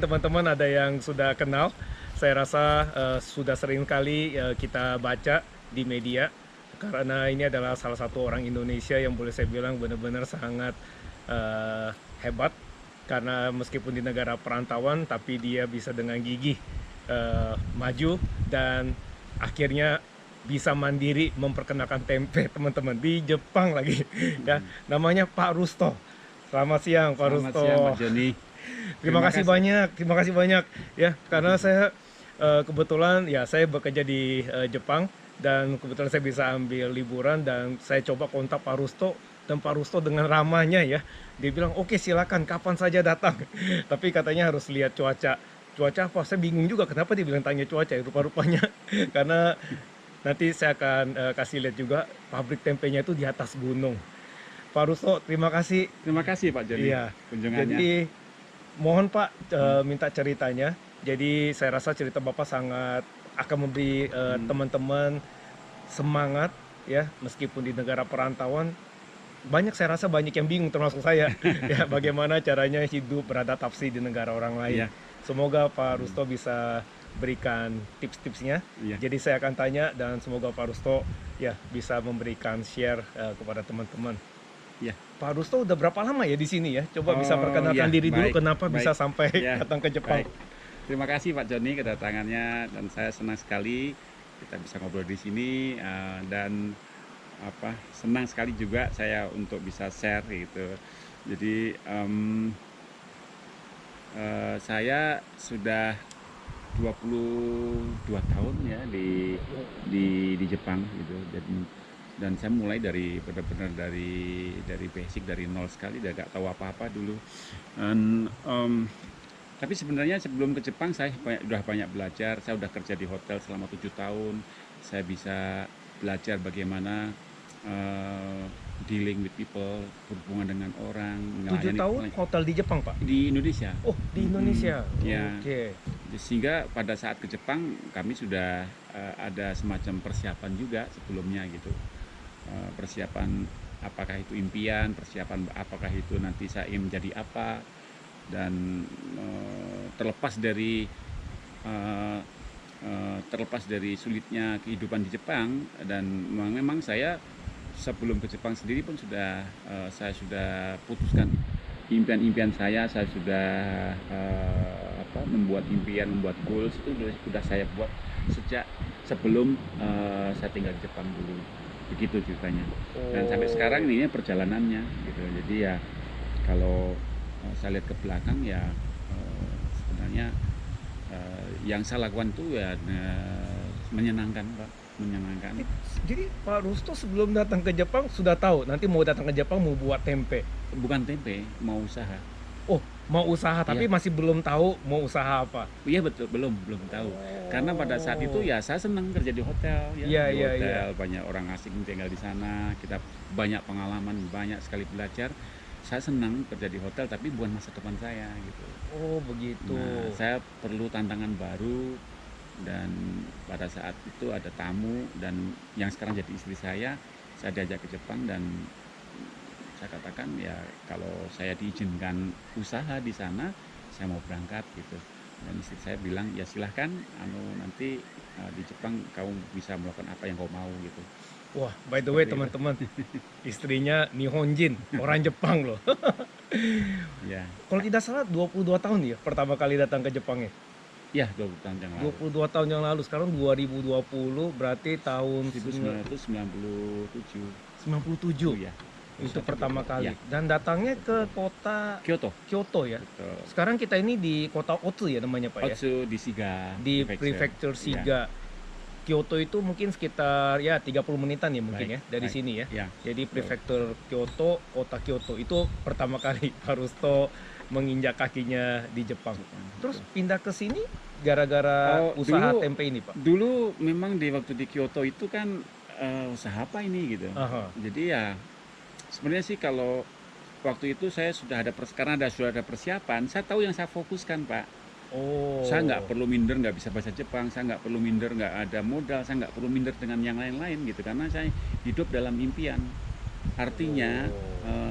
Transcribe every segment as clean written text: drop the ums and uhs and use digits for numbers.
teman-teman ada yang sudah kenal. Saya rasa sudah sering kali kita baca di media karena ini adalah salah satu orang Indonesia yang boleh saya bilang benar-benar sangat eh, hebat karena meskipun di negara perantauan tapi dia bisa dengan gigih maju dan akhirnya bisa mandiri memperkenalkan tempe teman-teman di Jepang lagi ya, namanya Pak Rusto. Selamat siang Pak Selamat Rusto. siang Pak Joni. Terima kasih banyak ya karena saya kebetulan ya saya bekerja di Jepang dan kebetulan saya bisa ambil liburan dan saya coba kontak Pak Rusto dan Pak Rusto dengan ramahnya ya dia bilang oke silakan kapan saja datang tapi katanya harus lihat cuaca apa saya bingung juga kenapa dia bilang tanya cuaca ya rupa-rupanya karena nanti saya akan kasih lihat juga pabrik tempenya itu di atas gunung. Pak Rusto terima kasih. Terima kasih Pak Joni Iya, kunjungannya. jadi mohon Pak minta ceritanya. Jadi saya rasa cerita Bapak sangat akan memberi teman-teman semangat ya, meskipun di negara perantauan banyak saya rasa banyak yang bingung termasuk saya ya bagaimana caranya hidup beradaptasi di negara orang lain. Iya. Semoga Pak Rusto bisa berikan tips-tipsnya. Iya. Jadi saya akan tanya dan semoga Pak Rusto ya bisa memberikan share kepada teman-teman. Iya. Pak Rusto udah berapa lama ya di sini ya? Coba bisa perkenalkan ya, diri dulu baik, kenapa bisa sampai Ya, datang ke Jepang. baik. Terima kasih Pak Joni kedatangannya dan saya senang sekali kita bisa ngobrol di sini dan senang sekali juga saya untuk bisa share gitu. Jadi saya sudah 22 tahun ya di Jepang gitu. Dan saya mulai dari benar-benar dari basic, dari nol sekali, dan gak tahu apa-apa dulu. Dan tapi sebenarnya sebelum ke Jepang saya sudah banyak belajar. Saya sudah kerja di hotel selama 7 tahun. Saya bisa belajar bagaimana dealing with people, berhubungan dengan orang. 7 tahun hotel di Jepang Pak? Di Indonesia. Oh di Indonesia. Ya. Oke. Sehingga pada saat ke Jepang kami sudah ada semacam persiapan juga sebelumnya gitu. Persiapan apakah itu impian, persiapan apakah itu nanti saya ingin menjadi apa, dan terlepas dari sulitnya kehidupan di Jepang, dan memang saya sebelum ke Jepang sendiri pun saya sudah putuskan impian-impian saya sudah membuat impian, membuat goals itu sudah saya buat sejak sebelum saya tinggal di Jepang dulu. Begitu ceritanya. Dan sampai sekarang ini perjalanannya gitu. Jadi ya kalau saya lihat ke belakang ya sebenarnya yang saya lakukan itu ya menyenangkan Pak, menyenangkan. Jadi Pak Rusto sebelum datang ke Jepang sudah tahu nanti mau datang ke Jepang mau buat tempe. Bukan tempe, mau usaha. Oh mau usaha tapi masih belum tahu mau usaha apa. Iya betul, belum tahu. Karena pada saat itu ya saya senang kerja di hotel ya. Di hotel banyak orang asing tinggal di sana, kita banyak pengalaman, banyak sekali belajar. Saya senang kerja di hotel tapi bukan masa depan saya gitu. Oh begitu. Nah, saya perlu tantangan baru, dan pada saat itu ada tamu dan yang sekarang jadi istri saya diajak ke Jepang, dan saya katakan ya kalau saya diizinkan usaha di sana saya mau berangkat gitu. Dan istri saya bilang ya silahkan, nanti di Jepang kamu bisa melakukan apa yang kau mau gitu. Wah, by the way teman-teman, istrinya Nihonjin, orang Jepang loh. Ya. Kalau tidak salah 22 tahun ya pertama kali datang ke Jepang ya? Ya, 20 tahun yang lalu. 22 tahun yang lalu, sekarang 2020 berarti tahun 1997. 97 ya. Itu pertama kali. Ya. Dan datangnya ke kota Kyoto ya. Betul. Sekarang kita ini di kota Otsu ya namanya Pak ya. Otsu di Shiga. Di Prefecture Shiga. Ya. Kyoto itu mungkin sekitar ya 30 menitan ya mungkin dari sini ya. Ya. Jadi Prefecture Kyoto, kota Kyoto itu pertama kali Pak Rusto menginjak kakinya di Jepang. Terus pindah ke sini gara-gara usaha tempe ini Pak? Dulu memang di waktu di Kyoto itu kan usaha apa ini gitu. Jadi ya sebenarnya sih kalau waktu itu saya sudah ada persiapan, saya tahu yang saya fokuskan Pak. Saya nggak perlu minder, nggak bisa bahasa Jepang, saya nggak perlu minder, nggak ada modal, saya nggak perlu minder dengan yang lain-lain gitu, karena saya hidup dalam impian. Artinya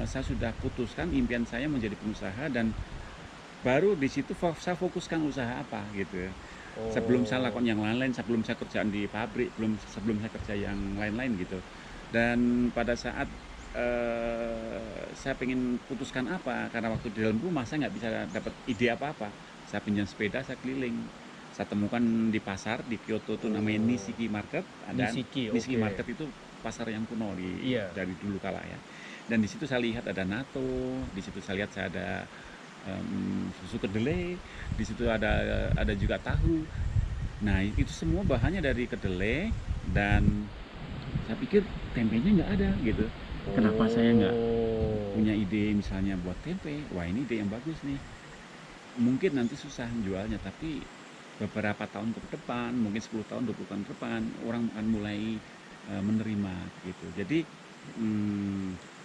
saya sudah putuskan impian saya menjadi pengusaha, dan baru di situ saya fokuskan usaha apa gitu ya. Sebelum saya lakukan yang lain-lain, sebelum saya kerjaan di pabrik, sebelum saya kerja yang lain-lain gitu. Dan pada saat saya pengen putuskan apa, karena waktu di dalam rumah saya nggak bisa dapat ide apa-apa. Saya pinjam sepeda, saya keliling. Saya temukan di pasar di Kyoto tuh namanya Nishiki Market. Nishiki oke. Market itu pasar yang kuno Iya. dari dulu kala ya. Dan di situ saya lihat ada natto, di situ saya lihat saya ada susu kedelai, di situ ada juga tahu. Nah itu semua bahannya dari kedelai, dan saya pikir tempenya nggak ada gitu. Kenapa saya nggak punya ide misalnya buat tempe? Wah ini ide yang bagus nih. Mungkin nanti susah jualnya, tapi beberapa tahun ke depan, mungkin 10 tahun, 20 tahun ke depan, orang akan mulai menerima gitu. Jadi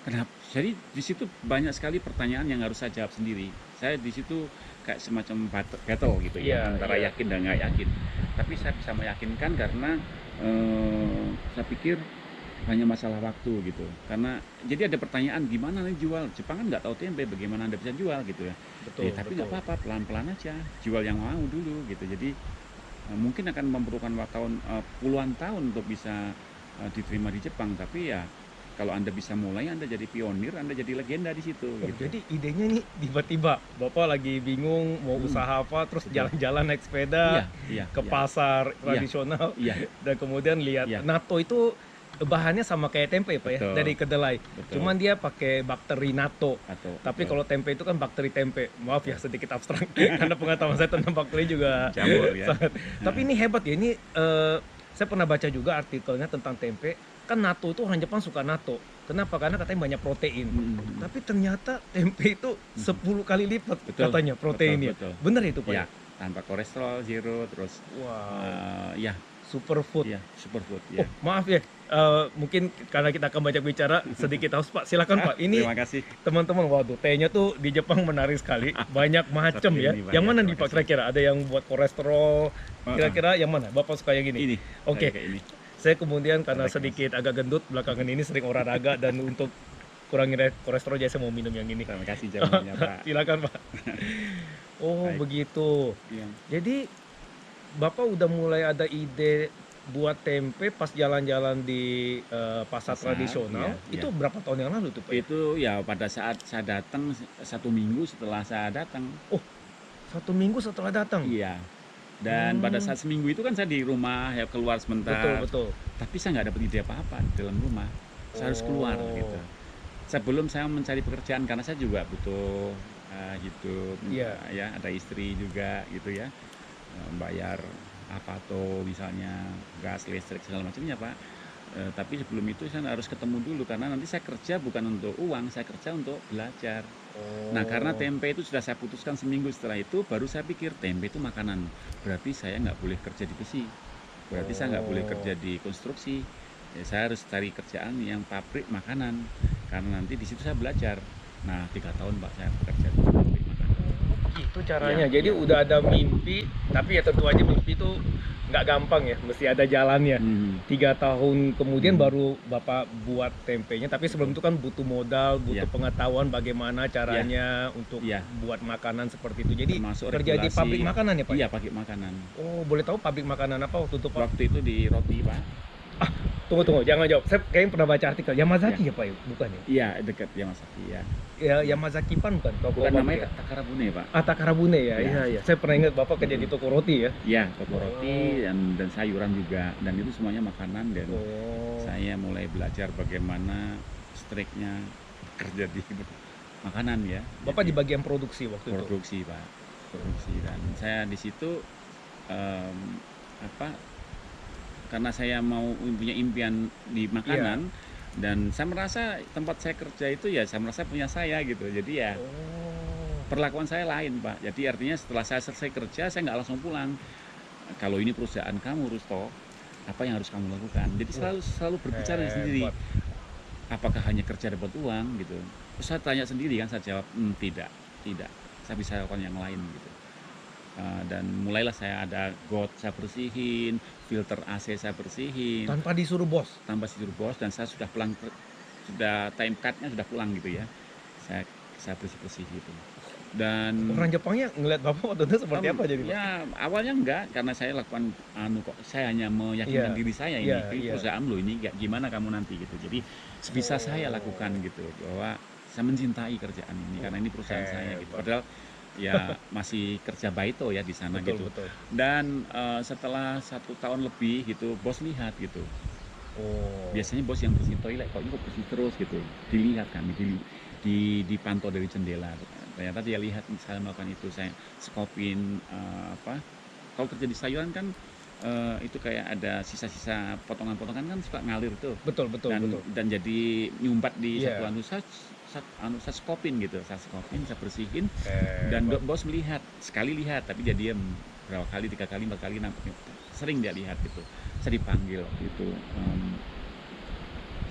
kenapa? Jadi di situ banyak sekali pertanyaan yang harus saya jawab sendiri. Saya di situ kayak semacam battle gitu ya, antara yakin dan nggak yakin. Tapi saya bisa meyakinkan karena saya pikir hanya masalah waktu gitu. Karena jadi ada pertanyaan gimana nih jual? Jepang kan nggak tahu tempe, bagaimana Anda bisa jual gitu ya. Betul, Tapi nggak apa-apa, pelan-pelan aja, jual yang mau dulu gitu. Jadi mungkin akan memerlukan puluhan tahun untuk bisa diterima di Jepang, tapi ya kalau Anda bisa mulai, Anda jadi pionir, Anda jadi legenda di situ gitu. Jadi idenya nih tiba-tiba Bapak lagi bingung mau usaha apa, terus Betul. jalan-jalan naik sepeda ke pasar tradisional, dan kemudian lihat natto itu bahannya sama kayak tempe Pak ya, dari kedelai. Cuman dia pakai bakteri natto. Tapi kalau tempe itu kan bakteri tempe. Maaf ya sedikit abstrak karena pengetahuan saya tentang bakteri juga Jamur ya. sangat. Tapi ini hebat ya, ini saya pernah baca juga artikelnya tentang tempe. Kan natto itu orang Jepang suka natto. Kenapa? Karena katanya banyak protein. Tapi ternyata tempe itu 10 kali lipat katanya proteinnya. Benar itu Pak? Ya, tanpa kolesterol, zero, terus ya superfood. Iya, superfood ya. Oh, maaf ya. Mungkin karena kita akan banyak bicara sedikit haus Pak. Silakan Pak. Ini Terima kasih. Teman-teman, waduh, tehnya tuh di Jepang menarik sekali. Banyak macam ya. Yang mana nih Pak kira-kira? Ada yang buat kolesterol. Kira-kira yang mana? Bapak suka yang ini? Ini. Oke. Saya kemudian karena sedikit agak gendut belakangan ini sering olahraga, dan untuk kurangin kolesterol jadi saya mau minum yang ini. Terima kasih jawabannya Pak. Silakan Pak. Oh, begitu. Jadi Bapak udah mulai ada ide buat tempe pas jalan-jalan di pasar tradisional. Itu berapa tahun yang lalu tuh Pak? Itu ya pada saat saya datang 1 minggu setelah saya datang. Oh, 1 minggu setelah datang? Iya. Dan pada saat seminggu itu kan saya di rumah ya, keluar sebentar. Betul. Tapi saya nggak dapat ide apa-apa di dalam rumah. Saya harus keluar gitu. Sebelum saya mencari pekerjaan, karena saya juga butuh hidup. Ya, ada istri juga gitu ya. Bayar apa tuh misalnya gas, listrik segala macamnya Pak. Tapi sebelum itu saya harus ketemu dulu, karena nanti saya kerja bukan untuk uang, saya kerja untuk belajar. Nah karena tempe itu sudah saya putuskan seminggu setelah itu, baru saya pikir tempe itu makanan, berarti saya nggak boleh kerja di besi, berarti saya nggak boleh kerja di konstruksi. Saya harus cari kerjaan yang pabrik makanan, karena nanti di situ saya belajar. Nah 3 tahun Pak saya bekerja di pabrik makanan. Itu caranya. Jadi udah ada mimpi, tapi ya tentu aja mimpi itu nggak gampang ya, mesti ada jalannya. 3 tahun kemudian baru Bapak buat tempenya, tapi sebelum itu kan butuh modal, butuh pengetahuan bagaimana caranya untuk buat makanan seperti itu. Jadi termasuk kerja di pabrik makanan ya Pak? Iya, pabrik makanan. Oh, boleh tahu pabrik makanan apa waktu itu Pak? Waktu itu di roti Pak. Tunggu, jangan jawab. Saya kayaknya pernah baca artikel Yamazaki ya Pak, bukan ya? Iya, dekat Yamazaki ya. Ya, Yamazaki Pan bukan? Bukan namanya Takarabune Pak. Takarabune ya. Iya. Saya pernah ingat Bapak kerja di toko roti ya. Iya, toko roti dan sayuran juga, dan itu semuanya makanan, dan saya mulai belajar bagaimana striknya kerja di makanan ya. Bapak di bagian produksi waktu itu? Produksi Pak, produksi, dan saya di situ karena saya mau punya impian di makanan, dan saya merasa tempat saya kerja itu ya saya merasa punya saya gitu. Jadi ya perlakuan saya lain Pak. Jadi artinya setelah saya selesai kerja, saya nggak langsung pulang. Kalau ini perusahaan kamu Rusto, apa yang harus kamu lakukan? Jadi selalu berbicara sendiri. Apakah hanya kerja dapat uang gitu? Terus saya tanya sendiri kan, saya jawab tidak. Saya bisa lakukan yang lain gitu. Dan mulailah saya ada got saya bersihin, filter AC saya bersihin. Tanpa disuruh bos? Tanpa disuruh bos, dan saya sudah pulang, sudah time cardnya sudah pulang gitu ya. Saya bersih-bersih gitu. Dan Orang Jepangnya ngelihat Bapak waktu itu seperti apa jadi, Pak? ya awalnya enggak, karena saya lakukan kok saya hanya meyakinkan Iya, diri saya ini, iya, ini iya. perusahaan lo ini gimana kamu nanti gitu. Jadi sebisa saya lakukan gitu, bahwa saya mencintai kerjaan ini karena ini perusahaan saya gitu. Hebat. Padahal ya masih kerja baito ya di sana Betul, gitu. betul. Dan setelah 1 tahun lebih gitu, bos lihat gitu. Oh. Biasanya bos yang bersih toilet, kok ini kok bersih terus gitu. Dilihat kami, dipantau dari jendela. Ternyata dia lihat saya melakukan itu, saya skopin apa. Kalau kerja di sayuran kan itu kayak ada sisa-sisa potongan-potongan kan suka ngalir tuh. Betul, betul, Dan betul. jadi nyumbat di Iya. satu anu saya skopin gitu, saya skopin, saya bersihin. Dan Hebat. bos melihat, sekali lihat tapi dia diam. Berapa kali, 3 kali, 4 kali nampaknya sering dia lihat gitu. Saya dipanggil waktu itu,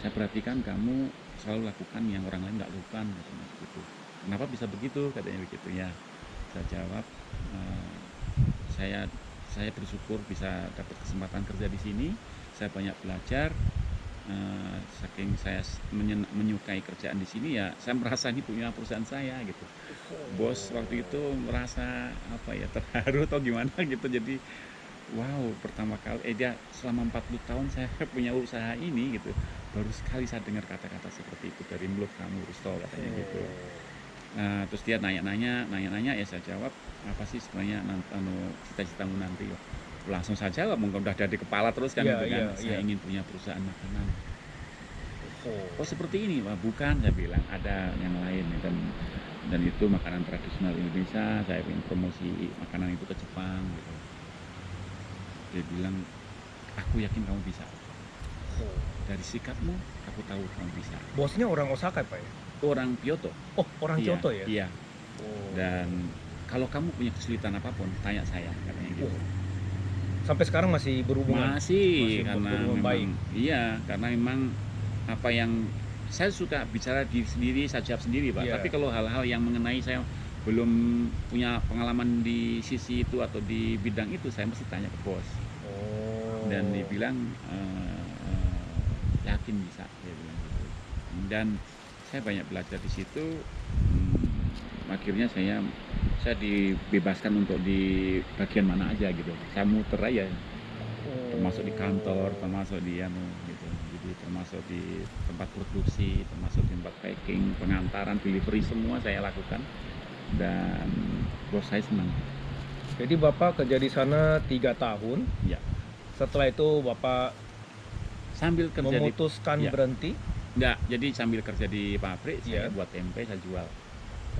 saya perhatikan kamu selalu lakukan yang orang lain nggak lakukan katanya gitu. Kenapa bisa begitu katanya begitu ya. Saya jawab, saya bersyukur bisa dapat kesempatan kerja di sini, saya banyak belajar. Saking saya menyukai kerjaan di sini ya, saya merasa ini punya perusahaan saya gitu. Bos waktu itu merasa apa ya, terharu atau gimana gitu. Jadi wow, pertama kali dia selama 40 tahun saya punya usaha ini gitu. Baru sekali saya dengar kata-kata seperti itu dari mulut kamu, Rusto, katanya gitu. Nah, terus dia nanya-nanya ya saya jawab, apa sih sebenarnya cita-citamu nanti? Langsung saja jawab, mungkin udah ada di kepala terus kan Iya, gitu kan. iya, Saya iya. ingin punya perusahaan makanan. Oh. Oh seperti ini? Wah bukan, saya bilang, ada yang lain. Dan itu makanan tradisional Indonesia, saya ingin promosi makanan itu ke Jepang gitu. Dia bilang, aku yakin kamu bisa. Oh. Dari sikapmu, aku tahu kamu bisa. Bosnya orang Osaka, Pak ya? Orang Kyoto. Oh, orang Iya, Kyoto ya? Iya. Oh. Dan kalau kamu punya kesulitan apapun, tanya saya, katanya gitu. Oh. Sampai sekarang masih berhubungan? Masih karena berhubungan memang baik. iya, karena memang apa yang saya suka bicara diri sendiri, saya jawab sendiri, Pak. Iya. Tapi kalau hal-hal yang mengenai saya belum punya pengalaman di sisi itu atau di bidang itu, saya mesti tanya ke bos. Oh. Dan dia bilang yakin bisa, dia bilang gitu. Dan saya banyak belajar di situ. Akhirnya saya dibebaskan untuk di bagian mana aja gitu. Saya muter aja, termasuk di kantor, termasuk di gitu. Jadi termasuk di tempat produksi, termasuk di tempat packing, pengantaran, delivery, semua saya lakukan. Dan bos saya senang. Jadi Bapak kerja di sana 3 tahun. Ya. Setelah itu Bapak Sambil kerja memutuskan ya. berhenti. Enggak, jadi sambil kerja di pabrik, saya Iya. buat tempe, saya jual.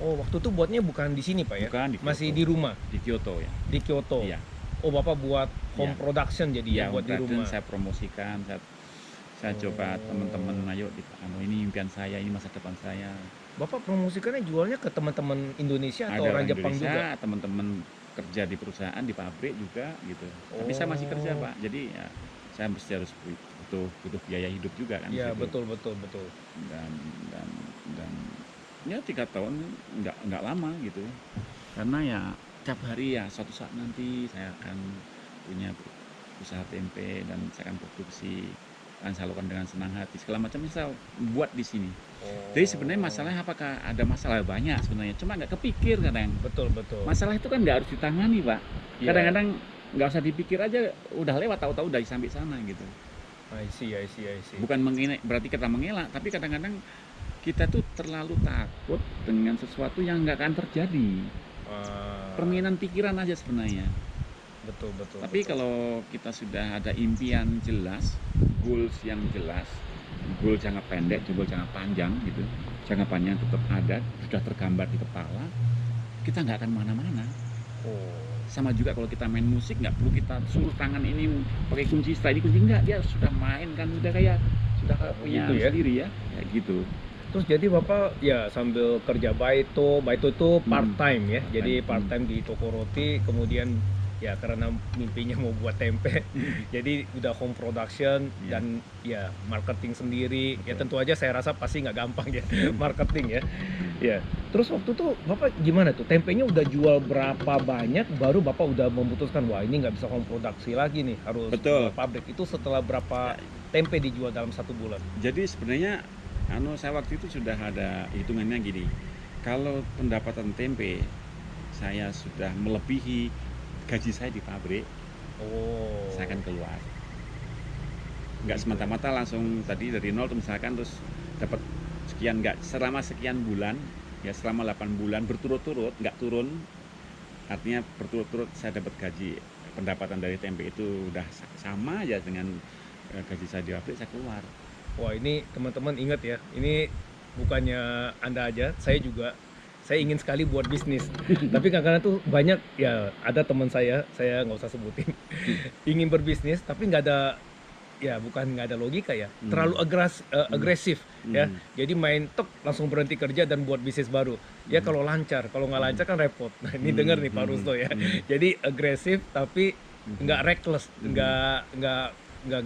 Oh, waktu itu buatnya bukan di sini, Pak ya? Bukan di Kyoto. Masih di rumah, Di Kyoto ya. di Kyoto. Iya. Oh, Bapak buat home Iya. production jadi ya, buat di production rumah. saya promosikan, saya coba teman-teman, ayo ini impian saya, ini masa depan saya. Bapak promosikannya jualnya ke teman-teman Indonesia atau Ada orang orang Jepang juga? Indonesia, teman-teman kerja di perusahaan, di pabrik juga gitu. Tapi saya masih kerja, Oh. Pak. Jadi ya saya mesti harus butuh biaya hidup juga kan. Iya, di situ. betul, betul, betul. Dan ya 3 tahun nggak lama gitu. Karena ya tiap hari ya suatu saat nanti saya akan punya usaha tempe dan saya akan produksi, akan saya lakukan dengan senang hati, segala macam saya buat di sini. Jadi sebenarnya masalahnya apakah ada masalah? Banyak sebenarnya, cuma nggak kepikir kadang. Betul, betul. Masalah itu kan nggak harus ditangani, Pak. Iya. Kadang-kadang nggak usah dipikir aja, udah lewat, tahu-tahu udah sampai sana gitu. I see. Bukan berarti kita mengelak, tapi kadang-kadang kita tuh terlalu takut dengan sesuatu yang nggak akan terjadi. Permainan pikiran aja sebenarnya. Betul, betul. Tapi betul. kalau kita sudah ada impian jelas, goals yang jelas, goal jangka pendek, goal jangka panjang gitu, jangka panjang tetap ada, sudah tergambar di kepala, kita nggak akan mana-mana. Oh. Sama juga kalau kita main musik, nggak perlu kita suruh tangan ini pakai kunci, setelah ini kunci, enggak, dia sudah main kan, sudah punya Gitu ya? sendiri ya, kayak gitu. Terus jadi Bapak ya sambil kerja baito itu part time ya. Jadi part time di toko roti, kemudian ya karena mimpinya mau buat tempe. Jadi udah home production Iya. dan ya marketing sendiri. Ya Betul. tentu aja saya rasa pasti nggak gampang ya marketing ya. Ya. Terus waktu itu Bapak gimana tuh? Tempenya udah jual berapa banyak baru Bapak udah memutuskan wah ini nggak bisa home produksi lagi nih, harus Betul. buat pabrik. Itu setelah berapa tempe dijual dalam 1 bulan? Jadi sebenarnya saya waktu itu sudah ada hitungannya gini. Kalau pendapatan tempe saya sudah melebihi gaji saya di pabrik, Oh. saya akan keluar. Nggak Gitu. semata-mata langsung tadi dari nol tuh misalkan terus dapat sekian, nggak, selama sekian bulan, ya selama 8 bulan berturut-turut nggak turun, artinya berturut-turut saya dapat gaji, pendapatan dari tempe itu udah sama aja dengan gaji saya di pabrik, saya keluar. Wah, ini teman-teman ingat ya, ini bukannya Anda aja, saya juga. Saya ingin sekali buat bisnis. Tapi kadang-kadang tuh banyak ya, ada teman saya nggak usah sebutin, ingin berbisnis tapi nggak ada, ya bukan nggak ada logika ya, terlalu agresif ya. Hmm. Jadi main tek langsung berhenti kerja dan buat bisnis baru. Ya kalau lancar, kalau nggak lancar kan repot. Nah, ini denger nih Pak Rusto ya. Jadi agresif tapi nggak reckless, nggak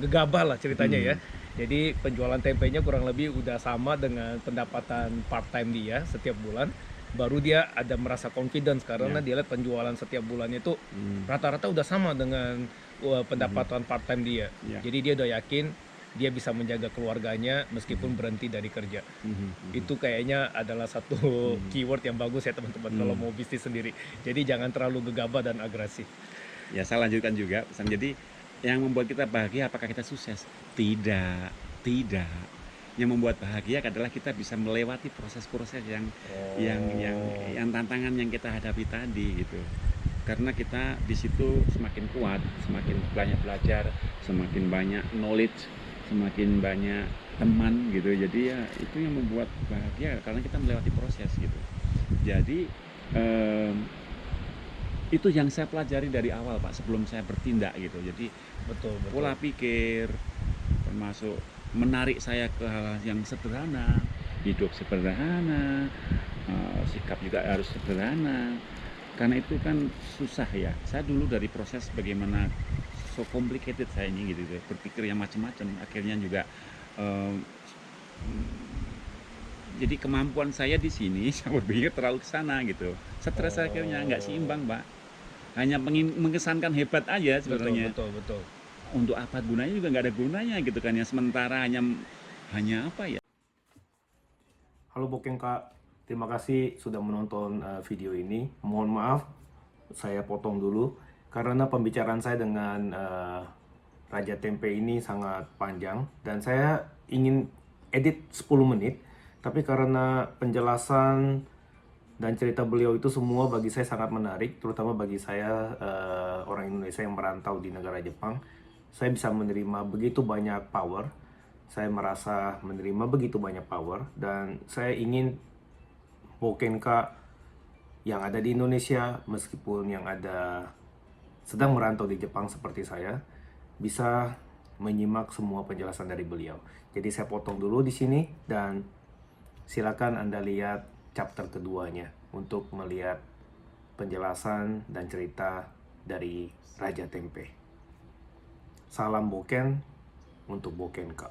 gegabah lah ceritanya ya. Jadi penjualan tempenya kurang lebih udah sama dengan pendapatan part time dia setiap bulan. Baru dia ada merasa confidence karena Ya. dia lihat penjualan setiap bulannya itu rata-rata udah sama dengan pendapatan part time dia. Ya. Jadi dia udah yakin dia bisa menjaga keluarganya meskipun berhenti dari kerja. Itu kayaknya adalah satu keyword yang bagus ya teman-teman kalau mau bisnis sendiri. Jadi jangan terlalu gegabah dan agresif. Ya, saya lanjutkan juga pesan. Jadi yang membuat kita bahagia apakah kita sukses? Tidak, tidak. Yang membuat bahagia adalah kita bisa melewati proses-proses yang tantangan yang kita hadapi tadi gitu. Karena kita di situ semakin kuat, semakin banyak belajar, semakin banyak knowledge, semakin banyak teman gitu. Jadi ya itu yang membuat bahagia karena kita melewati proses gitu. Jadi itu yang saya pelajari dari awal Pak, sebelum saya bertindak gitu. Jadi Betul. pola pikir termasuk menarik saya ke hal yang sederhana, hidup sederhana, sikap juga harus sederhana. Karena itu kan susah ya. Saya dulu dari proses bagaimana so complicated saya ini gitu, berpikir yang macam-macam. Akhirnya juga jadi kemampuan saya di sini saya berpikir terlalu ke sana gitu. Stres akhirnya nggak seimbang, Pak. Hanya mengesankan hebat aja sebenarnya. Betul. Untuk apa gunanya juga nggak ada gunanya gitu kan ya, sementara hanya apa ya. Halo Bokeng Kak, terima kasih sudah menonton video ini. Mohon maaf, saya potong dulu karena pembicaraan saya dengan Raja Tempe ini sangat panjang dan saya ingin edit 10 menit, tapi karena penjelasan dan cerita beliau itu semua bagi saya sangat menarik, terutama bagi saya orang Indonesia yang merantau di negara Jepang. Saya bisa menerima begitu banyak power, saya merasa menerima begitu banyak power, dan saya ingin Bokenka yang ada di Indonesia, meskipun yang ada sedang merantau di Jepang seperti saya, bisa menyimak semua penjelasan dari beliau. Jadi saya potong dulu di sini dan silakan Anda lihat chapter keduanya untuk melihat penjelasan dan cerita dari Raja Tempe. Salam Boken untuk Bokenka.